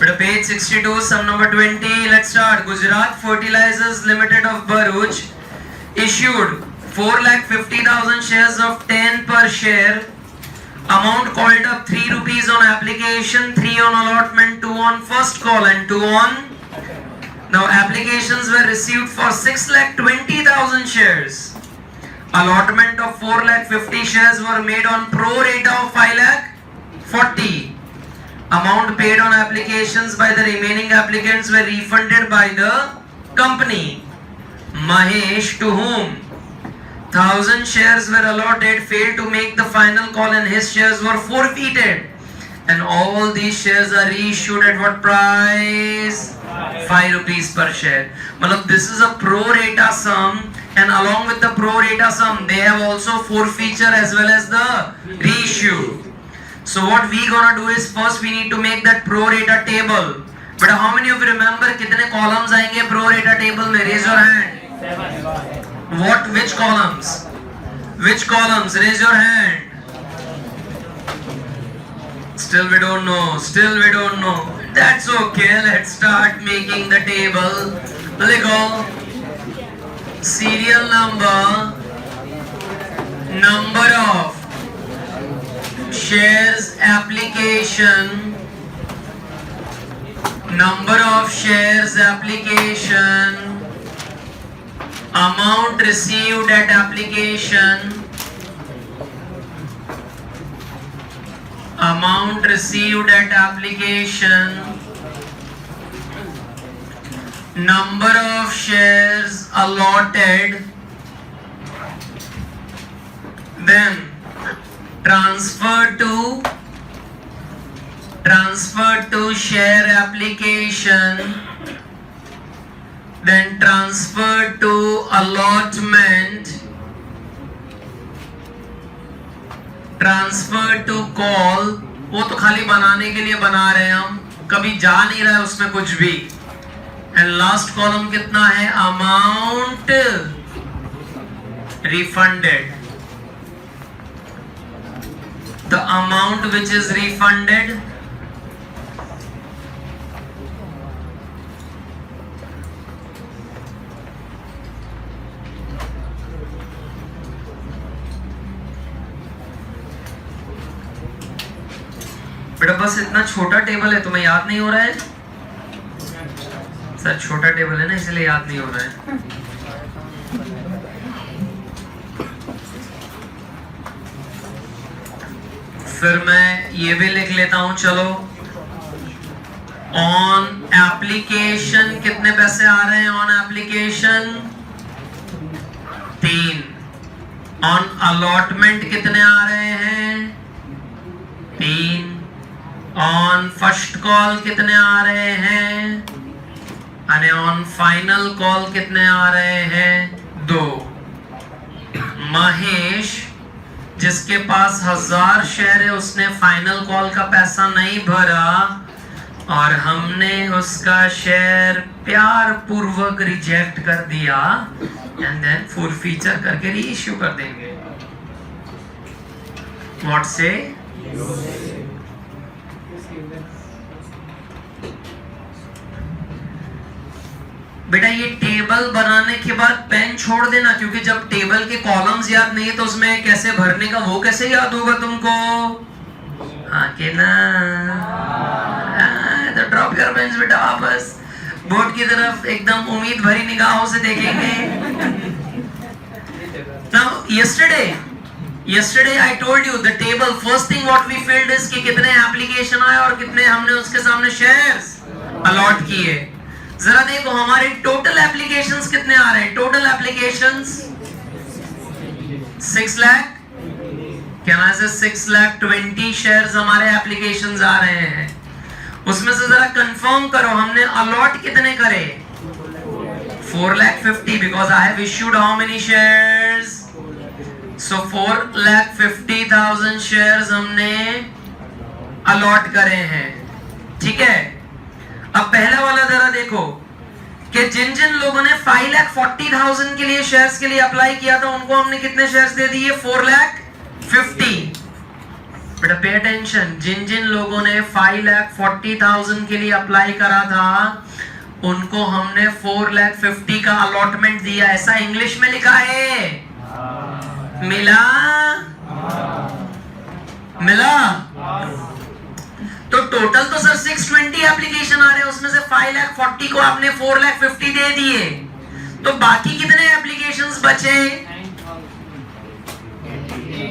Page 62, sum number 20. Let's start. Gujarat Fertilizers Limited of Bharuch issued 4,50,000 shares of 10 per share. Amount called up 3 rupees on application, 3 on allotment, 2 on first call and 2 on. Now applications were received for 6,20,000 shares. Allotment of 4,50,000 shares were made on pro rata of 5,40,000. Amount paid on applications by the remaining applicants were refunded by the company. Mahesh, to whom 1,000 shares were allotted, failed to make the final call and his shares were forfeited. And all these shares are reissued at what price? 5 rupees per share. Malab, this is a pro rata sum, and along with the pro rata sum, they have also forfeiture as well as the reissue. So what we gonna do is first we need to make that pro rata table. But how many of you remember कितने columns आएंगे pro rata table में? Raise your hand. What? Which columns? Which columns? Raise your hand. Still we don't know. Still we don't know. That's okay. Let's start making the table. Let's go. Serial number, number of shares application, number of shares application, amount received at application, amount received at application, number of shares allotted, then transfer to share application, then transfer to allotment, transfer to call. वो तो खाली बनाने के लिए बना रहे हैं हम, कभी जा नहीं रहा है उसमें कुछ भी. And last column कितना है? Amount refunded. The amount which is refunded, बेटा बस इतना छोटा टेबल है, तुम्हें याद नहीं हो रहा है? सर छोटा टेबल है ना, इसलिए याद नहीं हो रहा है. फिर मैं ये भी लिख लेता हूं. चलो, ऑन एप्लीकेशन कितने पैसे आ रहे हैं? On application 3. ऑन अलॉटमेंट कितने आ रहे हैं? 3. ऑन फर्स्ट कॉल कितने आ रहे हैं? और ऑन फाइनल कॉल कितने आ रहे हैं? 2. महेश, जिसके पास 1000 शेयर है, उसने फाइनल कॉल का पैसा नहीं भरा और हमने उसका शेयर प्यार पूर्वक रिजेक्ट कर दिया एंड देन फॉरफीचर करके रीइश्यू कर देंगे. व्हाट से? बेटा ये टेबल बनाने के बाद पेन छोड़ देना, क्योंकि जब टेबल के कॉलम्स याद नहीं है तो उसमें कैसे भरने का वो कैसे याद होगा तुमको? हाँ के ना? तो ड्रॉप कर पेन बेटा, वापस बोर्ड की तरफ एकदम उम्मीद भरी निगाहों से देखेंगे. Now yesterday I told you the table, first thing what we filled is कि कितने एप्लीकेशन आए और कितने हमने उसके सामने शेयर्स अलॉट किए. जरा देखो हमारे टोटल एप्लीकेशंस कितने आ रहे हैं? Total applications 6 lakh. क्या ना से 6,20,000 शेयर्स हमारे एप्लीकेशंस आ रहे हैं. उसमें से जरा कंफर्म करो हमने अलॉट कितने करे? 4,50,000 because I have issued how many shares? So 4,50,000 shares हमने अलॉट करे हैं. ठीक है, अब पहला वाला जरा देखो कि जिन जिन लोगों ने 5,40,000 के लिए शेयर्स के लिए अप्लाई किया था उनको हमने कितने शेयर्स दे दिए? 4,50,000. बेटा पे अटेंशन, जिन जिन लोगों ने 5,40,000 के लिए अप्लाई करा था उनको हमने 4,50,000 का अलॉटमेंट दिया, ऐसा इंग्लिश में लिखा है। मिला? मिला? तो टोटल तो सर 620 एप्लीकेशन आ रहे हैं, उसमें से 5,40,000 को आपने 4,50,000 दे दिए, तो बाकी कितने एप्लीकेशंस बचे?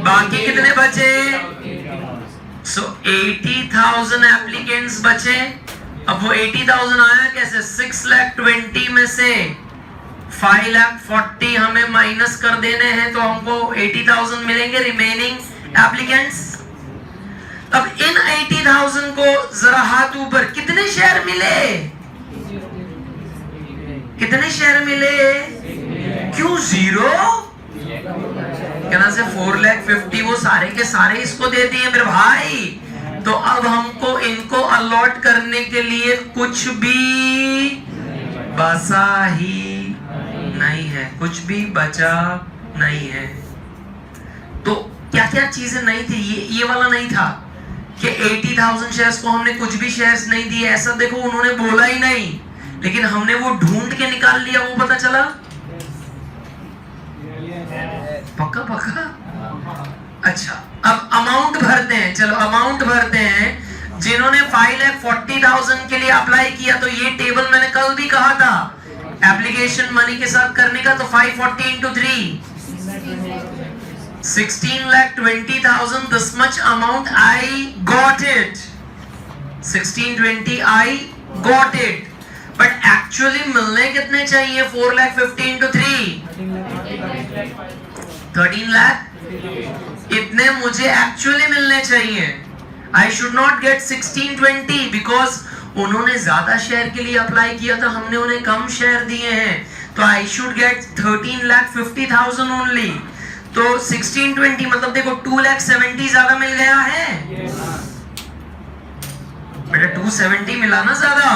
बाकी कितने बचे? सो 80,000 एप्लीकेंट्स बचे। अब वो 80,000 आया कैसे? 6,20,000 में से 5,40,000 हमें माइनस कर देने हैं, तो हमको 80,000 मिलेंगे रिमेनिंग एप्लीकेंट्स। अब इन 80,000 को जरा हाथ ऊपर, कितने शेयर मिले? कितने शेयर मिले? क्यों जीरो? कहना से 4,50,000 वो सारे के सारे इसको दे दिए मेरे भाई, तो अब हमको इनको अलॉट करने के लिए कुछ भी बचा ही नहीं है, कुछ भी बचा नहीं है। तो क्या क्या चीजें नहीं थी? ये वाला नहीं था कि 80,000 शेयर्स को हमने कुछ भी शेयर्स नहीं दिए, ऐसा देखो उन्होंने बोला ही नहीं, लेकिन हमने वो ढूंढ के निकाल लिया, वो पता चला। पक्का पक्का? अच्छा, अब अमाउंट भरते हैं। चलो अमाउंट भरते हैं। जिन्होंने 5,40,000 के लिए अप्लाई किया, तो ये टेबल मैंने कल भी कहा था एप्लीकेशन मनी के साथ करने का, तो 540 into 3 16,20,000, this much amount I got it. 1620 I got it. But actually मिलने कितने चाहिए? 4,50,000 into 3 13 लाख। इतने मुझे एक्चुअली मिलने चाहिए। I should not get 1620 because उन्होंने ज्यादा शेयर के लिए अप्लाई किया था, हमने उन्हें कम शेयर दिए हैं, तो I should get 13,50,000 only। तो 1620 मतलब देखो 2,70,000 ज्यादा मिल गया है। बेटा 270 मिला ना ज्यादा।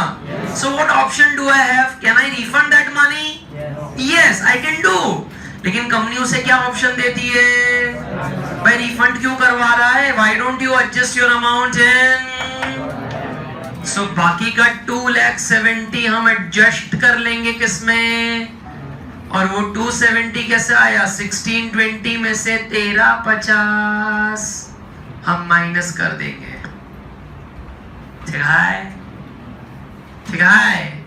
So what option do I have? Can I refund that money? Yes, I can do। लेकिन कंपनी उसे क्या ऑप्शन देती है? भाई रिफंड क्यों करवा रहा है? Why don't you adjust your amount in? So बाकी का 2,70,000 हम एडजस्ट कर लेंगे किसमें? और वो 270 कैसे आया? 1620 में से 1350 हम माइनस कर देंगे। ठीक है? ठीक है?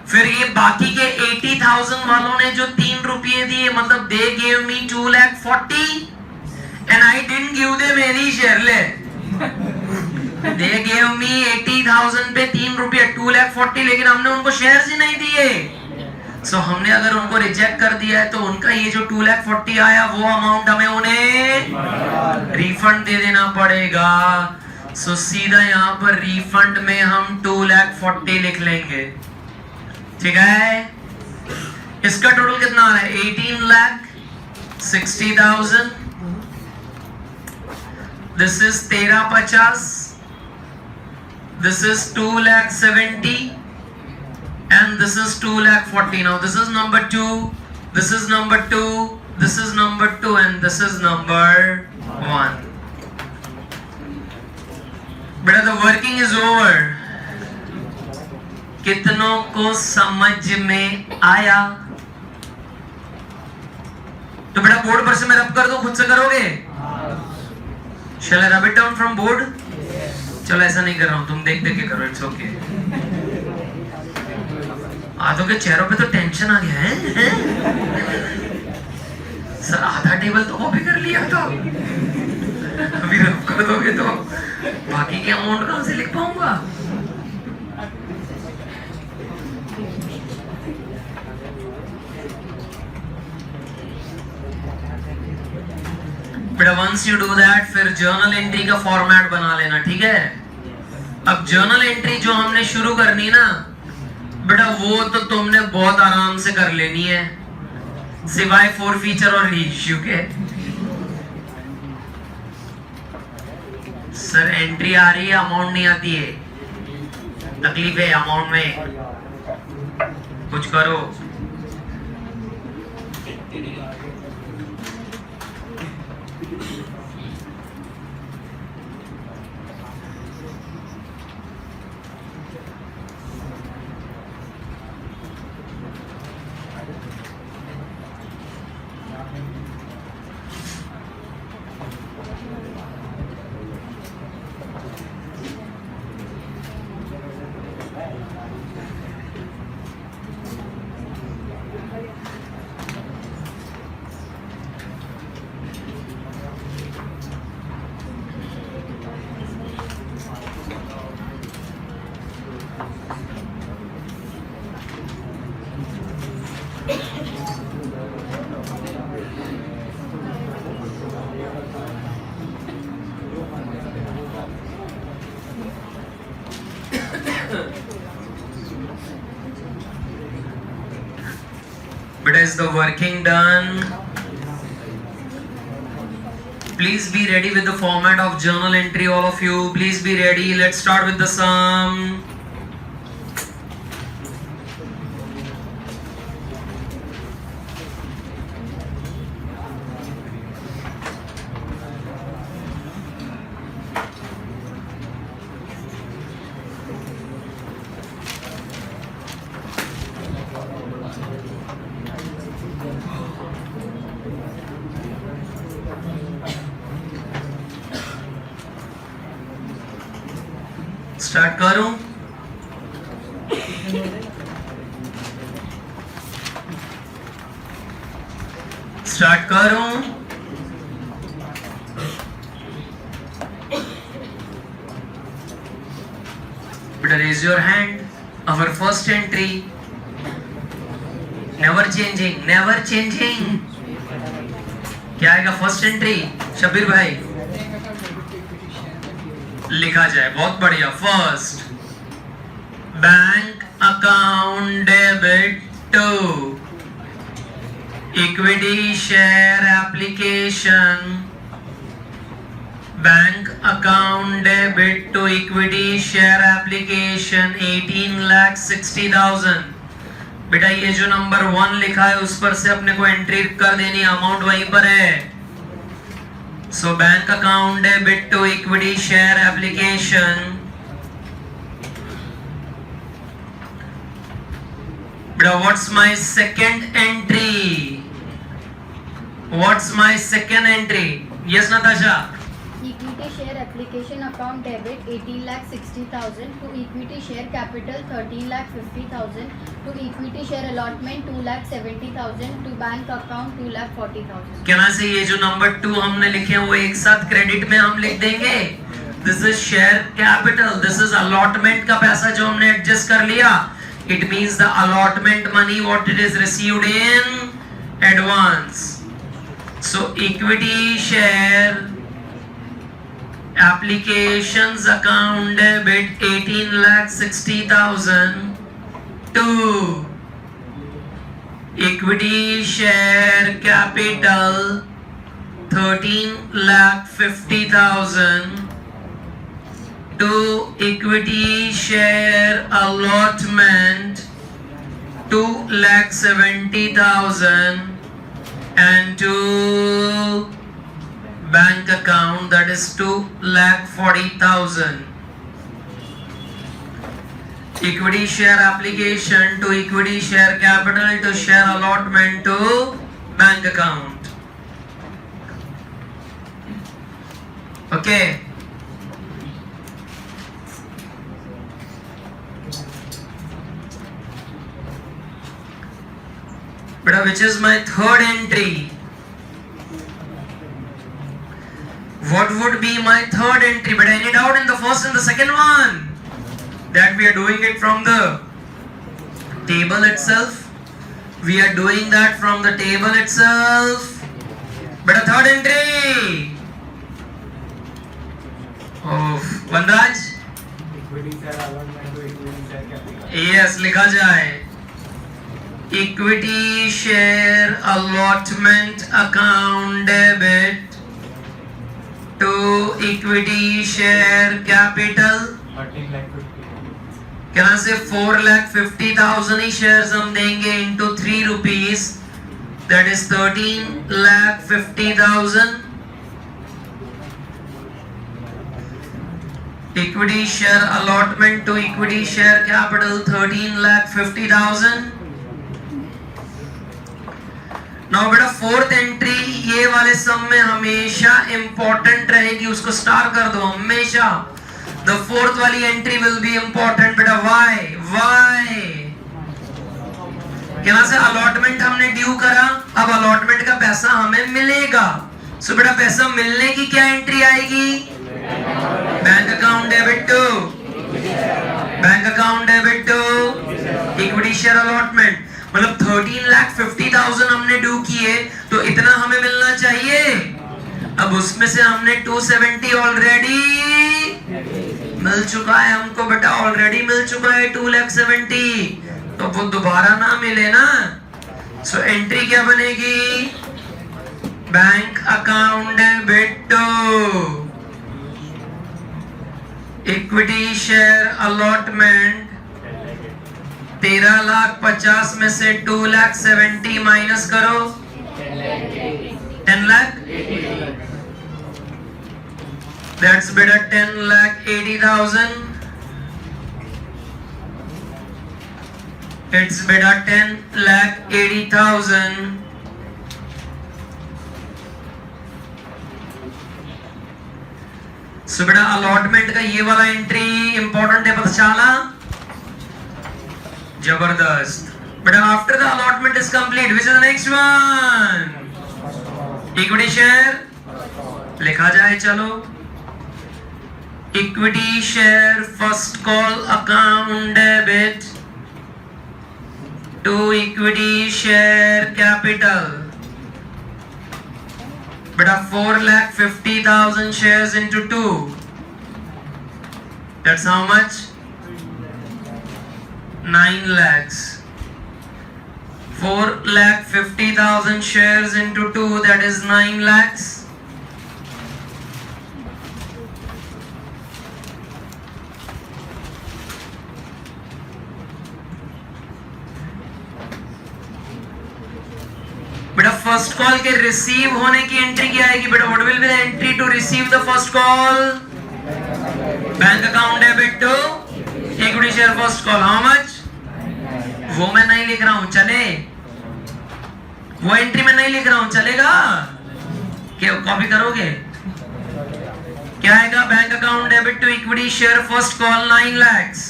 फिर ये बाकी के 80,000 वालों ने जो 3 रुपये दिए, मतलब they gave me 2,40,000 and I didn't give them any share। ले they gave me 80,000 पे 3 रुपये 2,40,000, लेकिन हमने उनको शेयर्स ही नहीं दिए। सो हमने अगर उनको रिजेक्ट कर दिया है, तो उनका ये जो 2,40,000 आया, वो अमाउंट हमें उन्हें रिफंड दे देना पड़ेगा। सो सीधा यहाँ पर रिफंड में हम 2,40,000 लिख लेंगे। ठीक है? इसका टोटल कितना आ रहा है? 18,60,000। This is 1350, this is 2,70,000 and this is 2,40,000. Now this is number 2, this is number 2, this is number 2 and this is number 1. बेटा the working is over। कितनों को समझ में आया? तो बेटा बोर्ड पर से मैं रब कर दूं, खुद से करोगे? Shall I rub it down from board? चलो ऐसा नहीं कर रहा हूं, तुम देख देख के करो, it's okay। आधों के चेहरों पे तो टेंशन आ गया है। सर आधा टेबल तो कॉपी कर लिया था, अभी रब कर दोगे तो बाकी के अमाउंट कहां से लिख पाऊंगा? बेटा वंस यू डू दैट, फिर जर्नल एंट्री का फॉर्मेट बना लेना। ठीक है? अब जर्नल एंट्री जो हमने शुरू करनी ना बेटा, वो तो तुमने बहुत आराम से कर लेनी है, सिवाय फोर फीचर और रीइश्यू के। सर एंट्री आ रही है, अमाउंट नहीं आती है, तकलीफ है अमाउंट में, कुछ करो। But is the working done? Please be ready with the format of journal entry, all of you. Please be ready. Let's start with the sum. Start करूं? स्टार्ट करूं? Better raise your hand. Our first entry. Never changing, never changing. क्या आएगा first entry? Shabbir भाई लिखा जाए, बहुत बढ़िया। First, bank account debit to equity share application, bank account debit to equity share application 18,60,000। बेटा ये जो नंबर 1 लिखा है उस पर से अपने को एंट्री कर देनी, अमाउंट वहीं पर है। So bank account debit to equity share application. But what's my second entry? What's my second entry? Yes, Natasha. Equity share application account debit 18,60,000 to equity share capital 13,50,000 to equity share allotment 2,70,000 to bank account 2,40,000. क्या ना से ये जो number 2 हमने लिखे हैं वो एक साथ क्रेडिट में हम लिख देंगे। This is share capital, this is allotment का पैसा जो हमने एडजस्ट कर लिया। It means the allotment money what it is received in advance. So equity share applications account debit 18,60,000 to equity share capital 13,50,000 to equity share allotment 2,70,000 and to bank account that is 2,40,000. Equity share application to equity share capital to share allotment to bank account. Okay. But which is my third entry? What would be my third entry? But any doubt in the first and the second one? That we are doing it from the table itself. We are doing that from the table itself. But a third entry. Oh, Vanraj? Yes, लिखा जाए. Equity share allotment account debit to equity share capital. क्या से 4,50,000 ही shares हम देंगे into 3 rupees, that is 13,50,000. Equity share allotment to equity share capital 13,50,000. Now बेटा fourth entry ये वाले सम में हमेशा इंपॉर्टेंट रहेगी, उसको स्टार कर दो हमेशा। The fourth वाली एंट्री will be important बेटा। why यहाँ से अलॉटमेंट हमने ड्यू करा, अब अलॉटमेंट का पैसा हमें मिलेगा। सो बेटा पैसा मिलने की क्या एंट्री आएगी? Bank account debit to equity share allotment. मतलब 13,50,000 हमने ड्यू किए तो इतना हमें मिलना चाहिए। अब उसमें से हमने 270 ऑलरेडी मिल चुका है हमको बेटा, ऑलरेडी मिल चुका है 2,70,000, तो वो दोबारा ना मिले ना। सो एंट्री क्या बनेगी? Bank account debit to equity share allotment 13,50,000 में से 2,70,000 माइनस करो 10 lakh. That's better 10,80,000. It's better 10,80,000. So बेटा अलॉटमेंट का ये वाला एंट्री इंपॉर्टेंट है, पता चला? जबरदस्त बेटा। After the allotment is complete, which is the next one? Equity share लिखा जाए, चलो। Equity share first call account debit to equity share capital बेटा 4,50,000 shares into 2. That's how much? 9 lakhs. 4,50,000 shares into 2, that is 9 lakhs. बेटा first call के receive होने की entry क्या आएगी बेटा? What will be the entry to receive the first call? Bank account debit to equity share first call, how much? वो मैं नहीं लिख रहा हूं, चले? वो एंट्री में नहीं लिख रहा हूं, चलेगा? क्या कॉपी करोगे? क्या आएगा? Bank account debit to equity share first call 9 lakhs.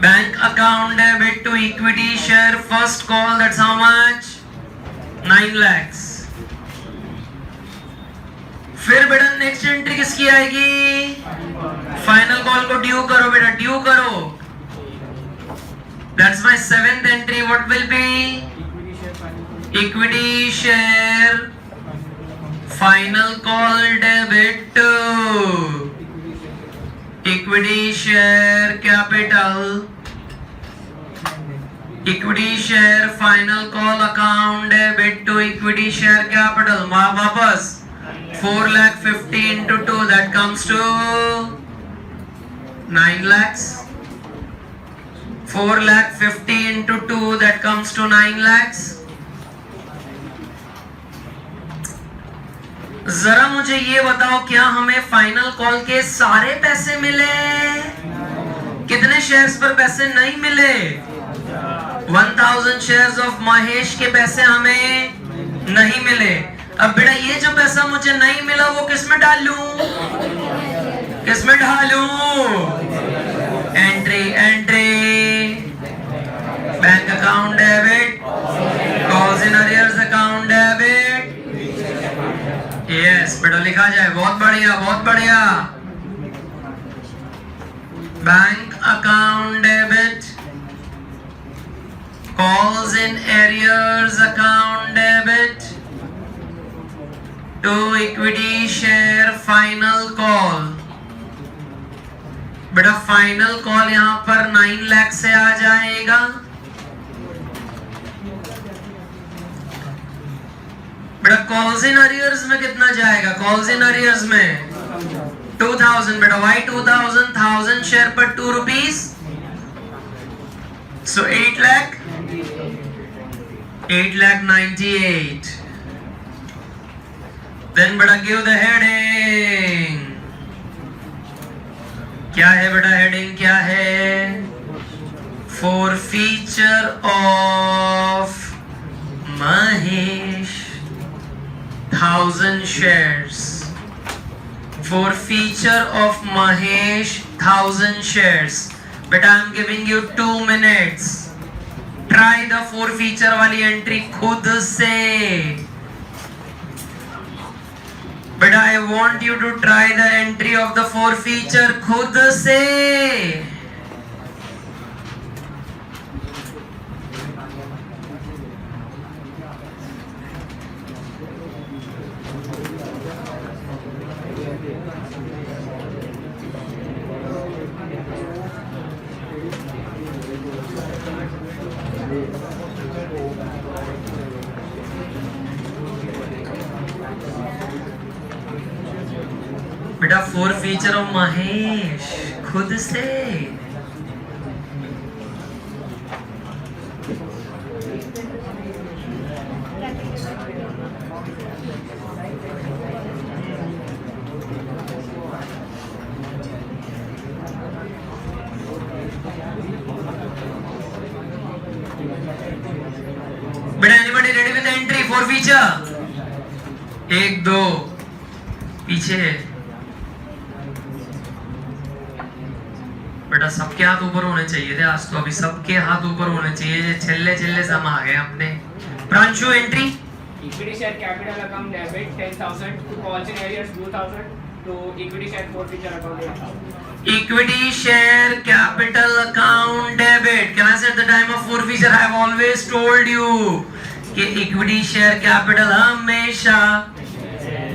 Bank account debit to equity share first call, that's how much? 9 lakhs. फिर बेटा नेक्स्ट एंट्री किसकी आएगी? फाइनल कॉल को ड्यू करो बेटा, ड्यू करो। That's my 7th entry. What will be? Equity share final call debit to equity share capital, equity share final call account debit to equity share capital. वापस 4,50,000 into 2, that comes to 9 lakhs. 4,50,000 into 2, that comes to 9 lakhs. जरा मुझे ये बताओ, क्या हमें final call के सारे पैसे मिले? कितने शेयर्स पर पैसे नहीं मिले? 1,000 शेयर्स ऑफ महेश के पैसे हमें नहीं मिले। अब बेटा ये जो पैसा मुझे नहीं मिला वो किसमें डालूं? किसमें डालूं? Entry entry bank account debit, calls in arrears account debit. Yes बेटा लिखा जाए, बहुत बढ़िया बहुत बढ़िया। Bank account debit, calls in arrears account debit to equity share final call. बेटा फाइनल कॉल यहां पर 9 लाख से आ जाएगा। बेटा कॉल्स इन अरियर्स में कितना जाएगा? कॉल्स इन अरियर्स में 2,000 बेटा। वाई 2,000? 1,000 शेयर पर 2 rupees, so 8 lakh, 8,98,000. Then बेटा give the heading. क्या है बेटा हेडिंग? क्या है? For feature of Mahesh 1,000 shares. For feature of Mahesh 1,000 shares. But I am giving you 2 minutes. Try the for feature वाली एंट्री खुद से. But I want you to try the entry of the for feature खुद से. Four feature of Mahesh खुद से। बेटा anybody ready with entry four feature? एक दो पीछे। बेटा सबके हाथ ऊपर होने चाहिए थे आज तो, अभी सबके हाथ ऊपर होने चाहिए। ये छिल्ले छिल्ले सम आ गए अपने। Pranshu entry? Equity share capital account debit 10,000 to calls in areas 2,000 to equity share forfeiture account 8,000. Equity share capital account debit. Can I say at the time of forfeiture I have always told you कि equity share capital हमेशा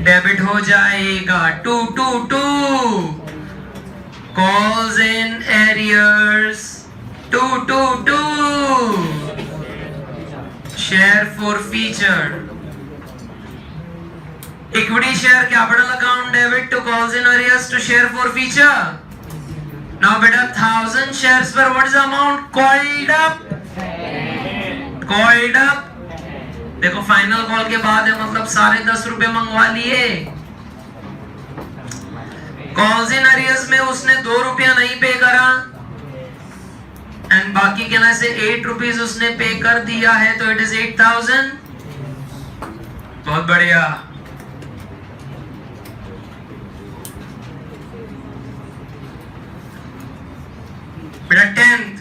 debit हो जाएगा। 222 calls in arrears 222 share forfeiture. Equity share capital account debit to calls in arrears to share forfeiture. Now beta 1000 shares per what is the amount called up? Called up. देखो final call के बाद है मतलब सारे 10 रुपए मंगवा लिए। Calls in arrears में उसने 2 रुपया नहीं पे करा एंड बाकी कहना से 8 रुपीज उसने पे कर दिया है तो इट इज 8000। बहुत बढ़िया। बेटा 10th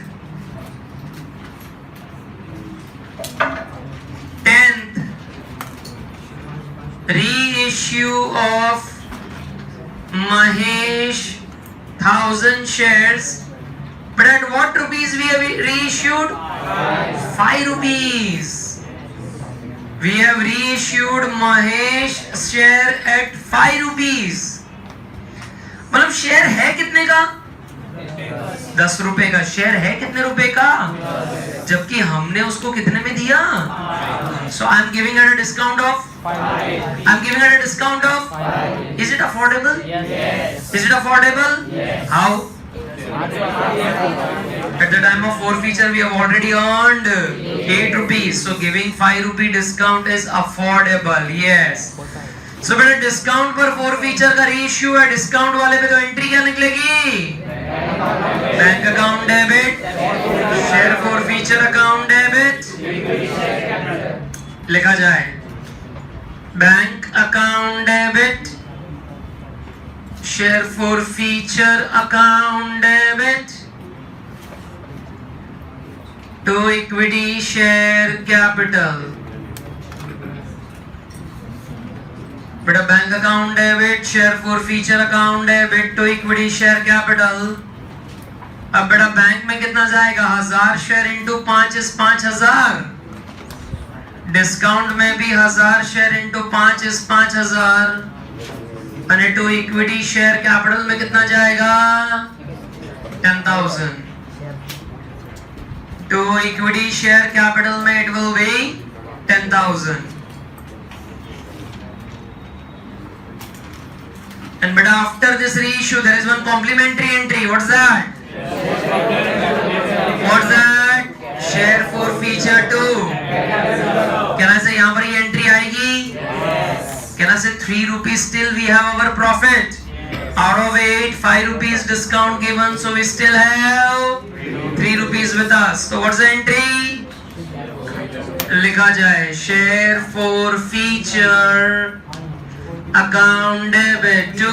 reissue of Mahesh 1000 shares, but at what rupees we have reissued? 5 rupees. We have reissued Mahesh share at 5 rupees. मतलब शेयर है कितने का? 10 रुपए का। शेयर है कितने रुपए का? जबकि हमने उसको कितने में दिया? So I am giving her a discount of 5. I am giving her a discount of 5. Is it affordable? Yes. Is it affordable? Yes. How? At the time of forfeiture we have already earned 8 rupees. So giving 5 rupee discount is affordable. Yes. So बेटा discount पर forfeiture का reissue है। Discount वाले पे तो entry क्या निकलेगी? Bank account debit, share forfeiture account debit लिखा जाए। Bank account debit, share forfeiture account debit to equity share capital. बेटा bank account debit, share forfeiture account debit to equity share capital. अब बेटा बैंक में कितना जाएगा? 1000 शेयर इंटू 5 इज 5000। डिस्काउंट में भी 1000 शेयर इंटू 5 इज 5000 और टू इक्विटी शेयर कैपिटल में कितना जाएगा? 10,000। टू इक्विटी शेयर कैपिटल में it will be 10,000। And but after this reissue there is one complementary entry. What's that? What's that? Share forfeiture too. Can I say यहाँ पर ये entry आएगी? Can I say 3 rupees still we have our profit? Out of 8, 5 rupees discount given, so we still have 3 rupees with us. So what's the entry? लिखा जाए share forfeiture account debit to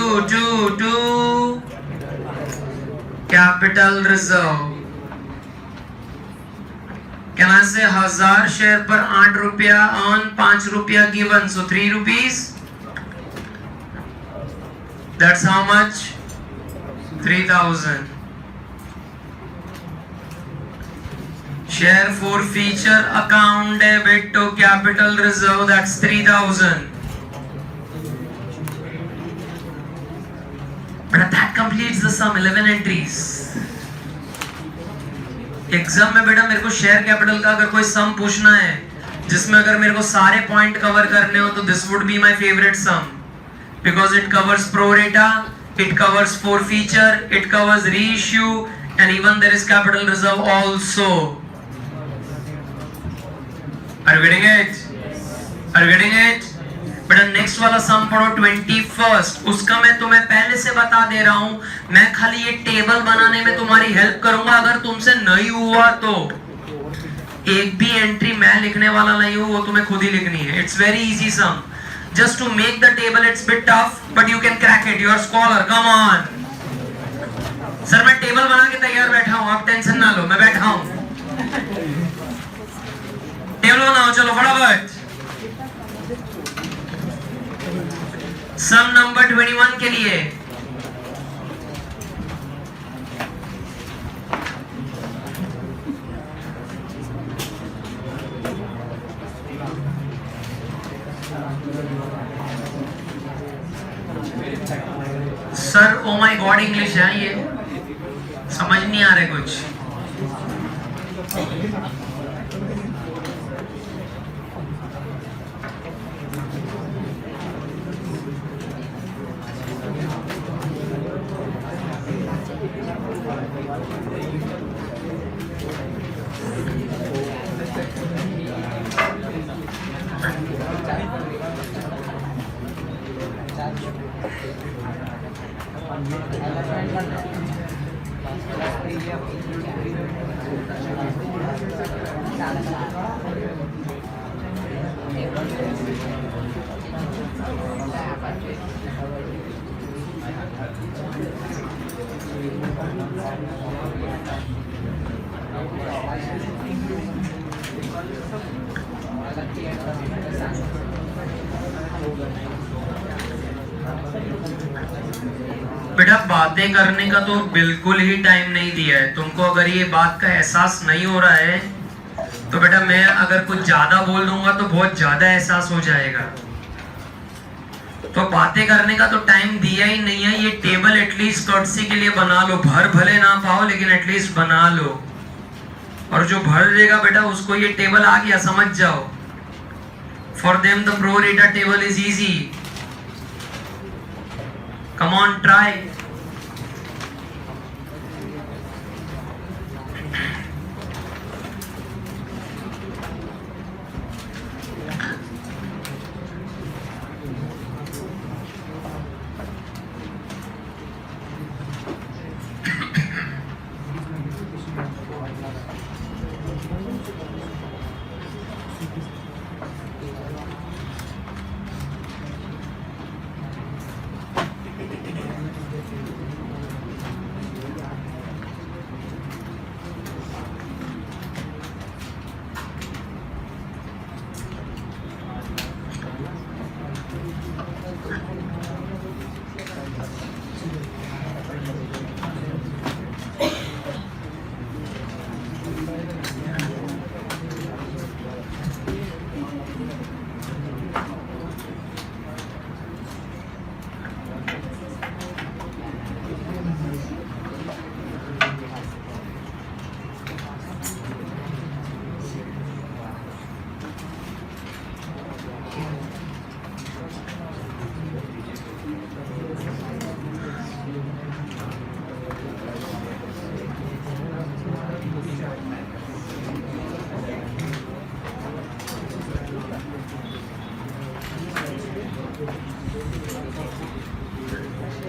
capital reserve. Can I say 1000 share पर 8 रुपया earn 5 रुपया given, so 3 rupees. That's how much? 3,000. Share forfeiture account debit to capital reserve, that's 3,000. But that completes the sum, 11 entries. Exam में बेटा मेरे को share capital का अगर कोई सम पूछना है जिसमें अगर मेरे को सारे पॉइंट कवर करने हो तो this would be my favourite sum because it covers pro rata, It covers forfeiture, it covers reissue, and even there is capital reserve also. Are you getting it? Are you getting it? बेटा next वाला सम पढ़ो 21st, उसका मैं तुम्हें पहले से बता दे रहा हूं, मैं खाली ये टेबल बनाने में तुम्हारी हेल्प करूंगा, अगर तुमसे नहीं हुआ तो एक भी एंट्री मैं लिखने वाला नहीं हूं, वो तुम्हें खुद ही लिखनी है. It's very easy sum, just to make the table it's bit tough but you can crack it. You are scholar, come on. Sir मैं टेबल बना के तैयार बैठा हूं, आप टेंशन ना लो, मैं बैठा हूं. टेबल बनाओ, चलो फटाफट. सम नंबर 21 के लिए sir oh my God English है ये, समझ नहीं आ रहा कुछ. बेटा बातें करने का तो बिल्कुल ही टाइम नहीं दिया है तुमको. अगर ये बात का एहसास नहीं हो रहा है तो बेटा मैं अगर कुछ ज्यादा बोल दूंगा तो बहुत ज्यादा एहसास हो जाएगा. तो बातें करने का तो टाइम दिया ही नहीं है. ये टेबल एटलीस्ट कर्टसी के लिए बना लो, भर भले ना पाओ लेकिन एटलीस्ट बना लो. और जो भर देगा बेटा उसको ये टेबल आ गया, समझ जाओ. फॉर देम द प्रो रेटा table is easy. Come on, try.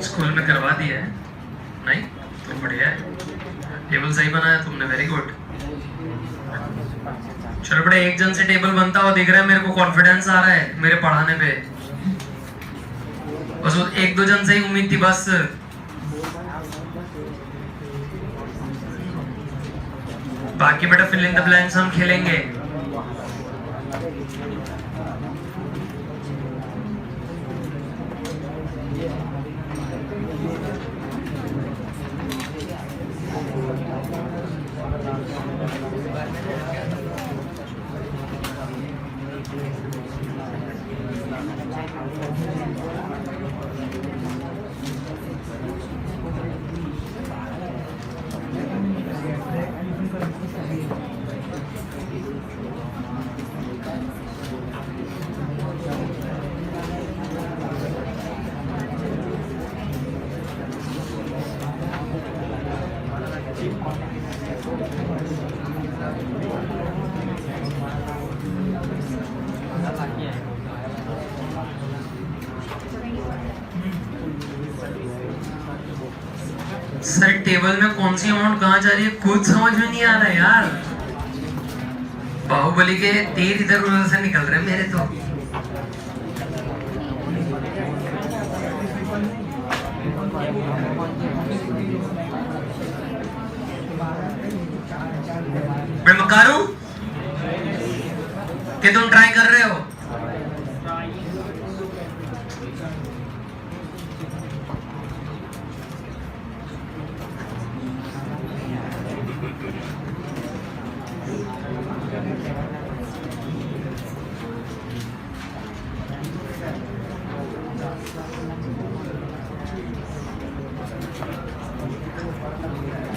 School में करवा दिया है नहीं तो बढ़िया है. टेबल सही बनाया तुमने, वेरी गुड. चलो बड़े एक जन से टेबल बनता हुआ दिख रहा है मेरे को, कॉन्फिडेंस आ रहा है मेरे पढ़ाने पे. बस एक दो जन से ही उम्मीद थी बस. बाकी बेटा फिल इन द ब्लैंक्स हम खेलेंगे. सर टेबल में कौन सी अमाउंट कहाँ जा रही है कुछ समझ में नहीं आ रहा है यार। बाहुबली के तीर इधर उधर से निकल रहे हैं मेरे तो। मैं मकारू कि तुम ट्राई कर रहे हो?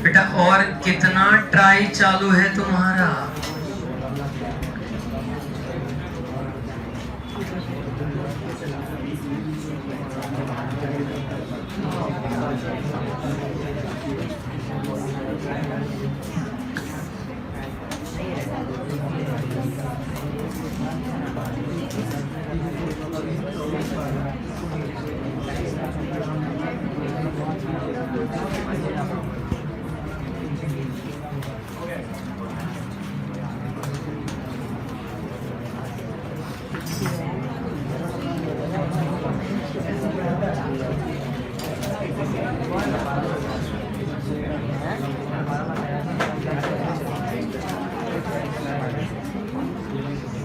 बेटा और कितना ट्राई चालू है तुम्हारा?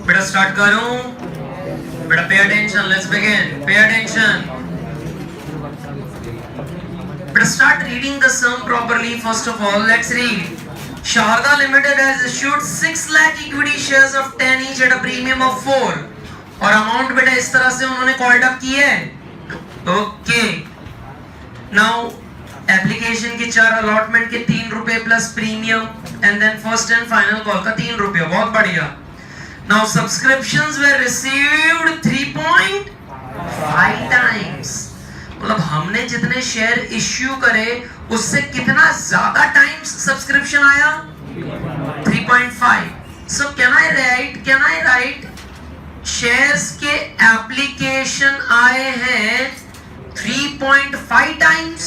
बेटा स्टार्ट करूं? बेटा pay attention, let's begin. Pay attention बेटा, start reading the sum properly. First of all let's read. Sharda Limited has issued 6 lakh equity shares of 10 each at a premium of 4 और amount बेटा इस तरह से उन्होंने called up की है। Okay, now application के 4 अलॉटमेंट के 3 रुपए plus premium and then first and final call का 3 रुपया। बहुत बढ़िया। Now subscriptions were received 3.5 times, मतलब हमने जितने शेयर इश्यू करे उससे कितना ज्यादा टाइम्स सब्सक्रिप्शन आया? 3.5। So can I right shares के एप्लीकेशन आए हैं 3.5 टाइम्स,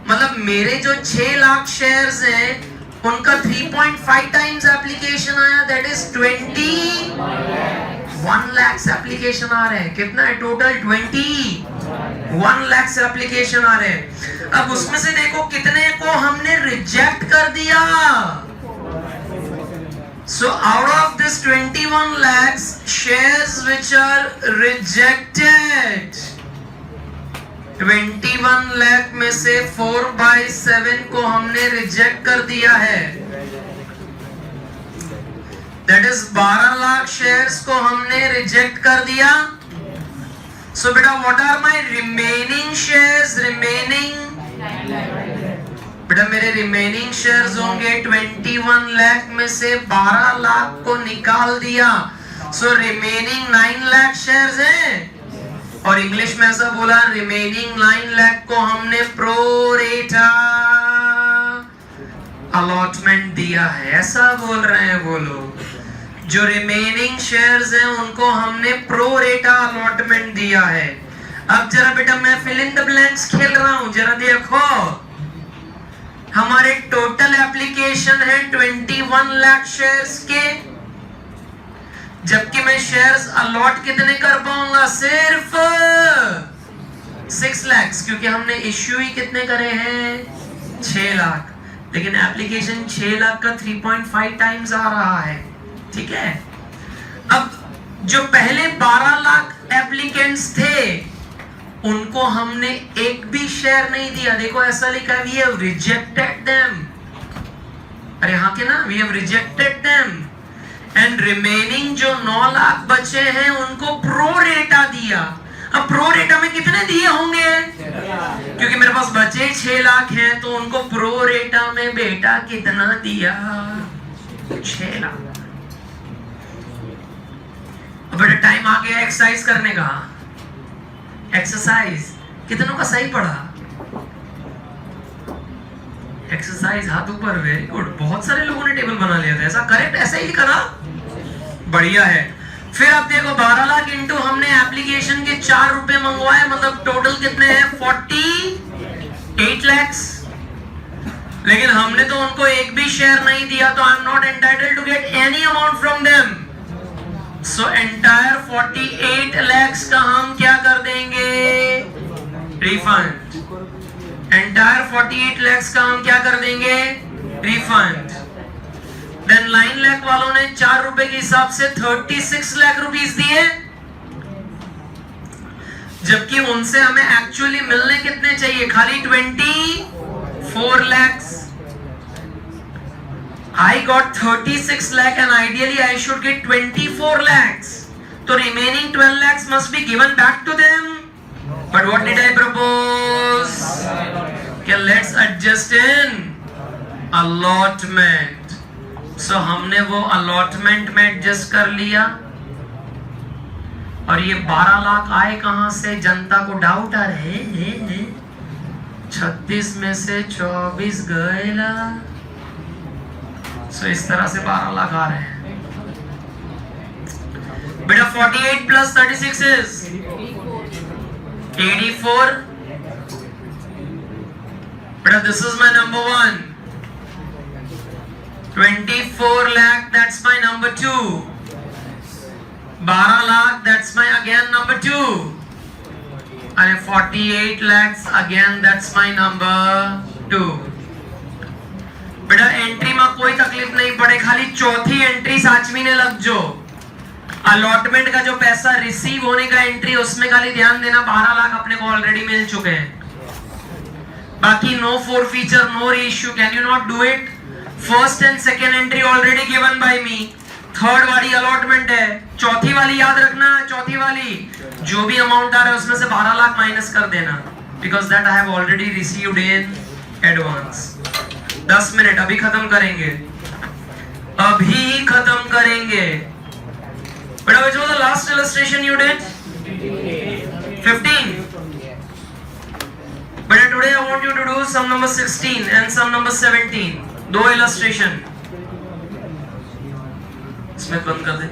मतलब मेरे जो 6 लाख शेयर्स हैं उनका 3.5 टाइम्स एप्लीकेशन आया, दैट इज 21 lakhs एप्लीकेशन आ रहे हैं। कितना है टोटल? 21 lakhs एप्लीकेशन आ रहे हैं। अब उसमें से देखो कितने को हमने रिजेक्ट कर दिया। So out of this 21 lakhs shares which are rejected, 21 lakh में से 4/7 को हमने रिजेक्ट कर दिया है, दैट इज 12 लाख शेयर्स को हमने रिजेक्ट कर दिया। सो बेटा what are my remaining shares? बेटा मेरे रिमेनिंग शेयर्स होंगे 21 लाख में से 12 लाख को निकाल दिया, सो रिमेनिंग 9 लाख शेयर्स हैं। और इंग्लिश में ऐसा बोला, रिमेनिंग 9 लाख को हमने प्रो रेटा अलॉटमेंट दिया है, ऐसा बोल रहे हैं वो लोग। जो रिमेनिंग शेयर्स हैं उनको हमने प्रो रेटा अलॉटमेंट दिया है। अब जरा बेटा मैं फिल इन द ब्लैंक्स खेल रहा हूं, जरा देखो। हमारे टोटल एप्लीकेशन है 21 लाख शेयर्स के, जबकि मैं शेयर्स अलॉट कितने कर पाऊंगा? सिर्फ 6 लाख, क्योंकि हमने इश्यू ही कितने करे हैं? 6 लाख, लेकिन एप्लीकेशन 6 लाख का 3.5 टाइम्स आ रहा है। ठीक है, अब जो पहले 12 लाख एप्लीकेंट्स थे उनको हमने एक भी शेयर नहीं दिया। देखो ऐसा लिखा है, वी हैव रिजेक्टेड देम। अरे हाँ के ना, we have rejected them. And remaining जो 9 लाख बचे हैं उनको प्रो रेटा दिया। अब प्रो रेटा में कितने दिए होंगे? क्योंकि मेरे पास बचे 6 लाख हैं तो उनको प्रो रेटा में बेटा कितना दिया? 6 लाख। अब बेटा टाइम आ गया एक्सरसाइज करने का। एक्सरसाइज कितनों का सही पड़ा? एक्सरसाइज हाथ ऊपर, वेरी गुड। बहुत सारे लोगों ने टेबल बना लिया था, ऐसा करेक्ट, ऐसा ही लिखा था, बढ़िया है। फिर अब देखो 12 लाख इंटू हमने एप्लीकेशन के 4 रुपए मंगवाए, मतलब टोटल कितने हैं 48 lakhs। लेकिन हमने तो उनको एक भी शेयर नहीं दिया, तो I am not entitled to get any amount from them. So entire 48 lakhs का हम क्या कर देंगे, रिफंड। एंटायर 48 lakhs का हम क्या कर देंगे, रिफंड। देन 9 लाख वालों ने 4 रुपए के हिसाब से 36 लाख रुपीस दिए, जबकि उनसे हमें एक्चुअली मिलने कितने चाहिए, खाली 24 lakhs। I got 36 lakh and ideally I should get 24 lakhs. So remaining 12 lakhs must be given back to them. But what did I propose? Okay, let's adjust in allotment. So हमने वो allotment में adjust कर लिया। और ये 12 लाख आए कहां से, जनता को डाउट आ रहे हैं। 36 में से 24 गए ला। So इस तरह से 12 लाख आ रहे हैं। बेटा 48 plus 36 is 84. बेटा this is my number 1. 24 lakh, that's my number 2. 12 lakh, that's my again number 2. And 48 lakhs again, that's my number 2. बेटा एंट्री में कोई तकलीफ नहीं पड़े, खाली चौथी एंट्री साचवी ने लग जो अलॉटमेंट का जो पैसा रिसीव होने का एंट्री, उसमें खाली ध्यान देना 12 लाख अपने को ऑलरेडी मिल चुके हैं। बाकी no forfeiture, no reissue, can you not do it. First and second entry already given by me, third वाली अलॉटमेंट है, चौथी वाली याद रखना, चौथी वाली जो भी अमाउंट आ रहा है उसमें से 12 लाख माइनस कर देना, because that I have already received in advance. 10 minute अभी खत्म करेंगे, अभी खत्म करेंगे। बेटा which was the last illustration you did? 15. बेटा today I want you to do sum number 16 and sum number 17. 2 illustration। इसमें बंद कर दे।